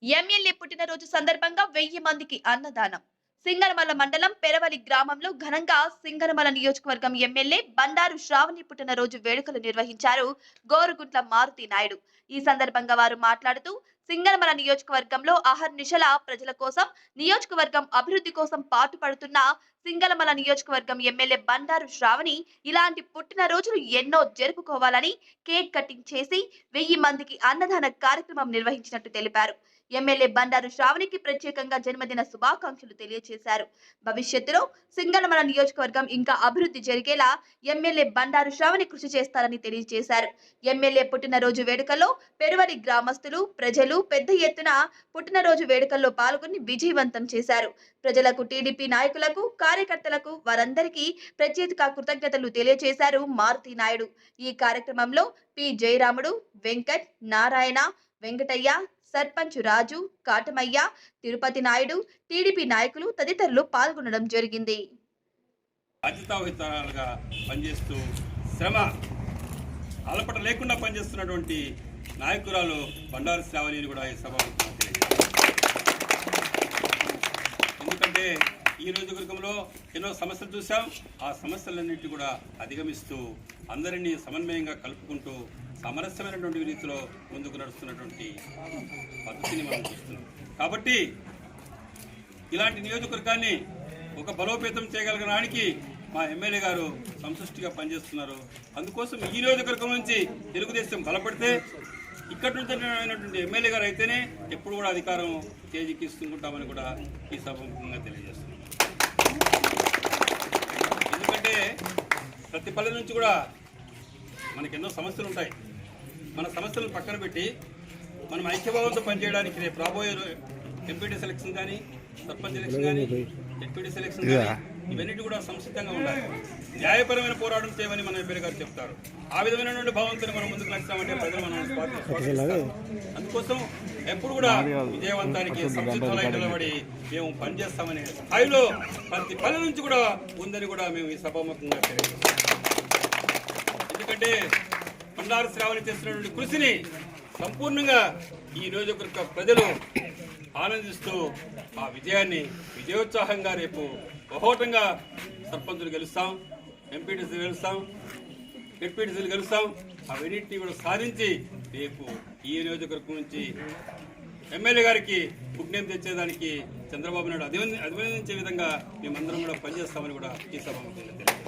MLA పుట్టినరోజు సందర్భంగా 1000 మందికి అన్నదానం. సింగనమల మండలం పెరవలి గ్రామంలో ఘనంగా సింగనమల నియోజకవర్గం ఎమ్మెల్యే బండారు శ్రావణి పుట్టినరోజు వేడుకలు నిర్వహించారు గోరుగుంట్ల మారుతి నాయుడు. ఈ సందర్భంగా వారు మాట్లాడుతూ సింగనమల నియోజకవర్గంలో అహర్నిశల ప్రజల కోసం, నియోజకవర్గం అభివృద్ధి కోసం పాటుపడుతున్న సింగనమల నియోజకవర్గం ఎమ్మెల్యే బండారు శ్రావణి ఇలాంటి పుట్టినరోజులు ఎన్నో జరుపుకోవాలని కేక్ కటింగ్ చేసి 1000 మందికి అన్నదాన కార్యక్రమం నిర్వహించినట్టు తెలిపారు. ఎమ్మెల్యే బండారు శ్రావణికి ప్రత్యేకంగా జన్మదిన శుభాకాంక్షలు తెలియజేశారు. భవిష్యత్తులో సింగనమల నియోజకవర్గం ఇంకా అభివృద్ధి జరిగేలా ఎమ్మెల్యే బండారు శ్రావణి కృషి చేస్తారని తెలియజేశారు. ఎమ్మెల్యే పుట్టినరోజు వేడుకల్లో పెరువలి గ్రామస్తులు, ప్రజలు పెద్ద ఎత్తున పుట్టినరోజు వేడుకల్లో పాల్గొని విజయవంతం చేశారు. ప్రజలకు, టీడీపీ నాయకులకు, కార్యకర్తలకు వారందరికీ ప్రత్యేక కృతజ్ఞతలు తెలియజేశారు మారుతి నాయుడు. ఈ కార్యక్రమంలో పి జయరాముడు, వెంకట్, నారాయణ, వెంకటయ్య, సర్పంచ్ రాజు, కాటమయ్య, తిరుపతి నాయుడు, టీడీపీ నాయకులు తదితరులు పాల్గొనడం జరిగింది. బాధ్యతాయుతంగా పనిచేస్తూ శ్రమ అలపట లేకుండా పనిచేస్తున్నటువంటి నాయకురాలు బండారు శ్రావణిని కూడా ఈ సభ ఎందుకంటే ఈ నియోజకవర్గంలో ఎన్నో సమస్యలు చూసాం. ఆ సమస్యలన్నింటినీ కూడా అధిగమిస్తూ అందరినీ సమన్వయంగా కలుపుకుంటూ సమరస్యమైనటువంటి రీతిలో ముందుకు నడుస్తున్నటువంటి పద్ధతిని మనం చూస్తున్నాం. కాబట్టి ఇలాంటి నియోజకవర్గాన్ని ఒక బలోపేతం చేయగలగడానికి మా ఎమ్మెల్యే గారు సంసృష్టిగా పనిచేస్తున్నారు. అందుకోసం ఈ నియోజకవర్గం నుంచి తెలుగుదేశం బలపడితే ఇక్కడ నుంచి అయినటువంటి ఎమ్మెల్యే గారు అయితేనే ఎప్పుడు కూడా అధికారం చేజిక్కిస్తుంటామని కూడా ఈ సభముఖంగా తెలియజేస్తున్నాం. ఎందుకంటే ప్రతి పల్లె నుంచి కూడా మనకి ఎన్నో సమస్యలు ఉంటాయి. మన సమస్యలను పక్కన పెట్టి మనం ఐక్యభావంతో పనిచేయడానికి రేపు రాబోయే ఎంపీటీ సెలక్షన్ కానీ, సర్పంచ్ ఎలక్షన్ కానీ, ఎంపీటీ సెలక్షన్ కానీ ఇవన్నిటి కూడా సంసిద్ధంగా ఉండాలి. న్యాయపరమైన పోరాటం చేయమని మన ఎమ్మెల్యే గారు చెప్తారు. ఆ విధమైనటువంటి భావంతో మనం ముందుకు నడుస్తామంటే ప్రజలు మనం అందుకోసం ఎప్పుడు కూడా విజయవంతానికి సంసిద్ధులై నిలబడి మేము పనిచేస్తామనే స్థాయిలో ప్రతి పల్లె నుంచి కూడా ఉందని కూడా మేము ఈ సభాముఖంగా తెలియజేస్తాం. ఎందుకంటే బండారు శ్రావణి చేస్తున్నటువంటి కృషిని సంపూర్ణంగా ఈ నియోజకవర్గ ప్రజలు ఆనందిస్తూ ఆ విజయాన్ని విజయోత్సాహంగా రేపు బహోటంగా సర్పంచులు గెలుస్తాం, ఎంపీటీసీలు గెలుస్తాం, డిప్యూటీసీలు గెలుస్తాం. అవన్నింటినీ కూడా సాధించి రేపు ఈ నియోజకవర్గం నుంచి ఎమ్మెల్యే గారికి పుణ్యం తెచ్చేదానికి చంద్రబాబు నాయుడు అభినందించే విధంగా మేమందరం కూడా పనిచేస్తామని కూడా ఈ సభ తెలియజేస్తాం.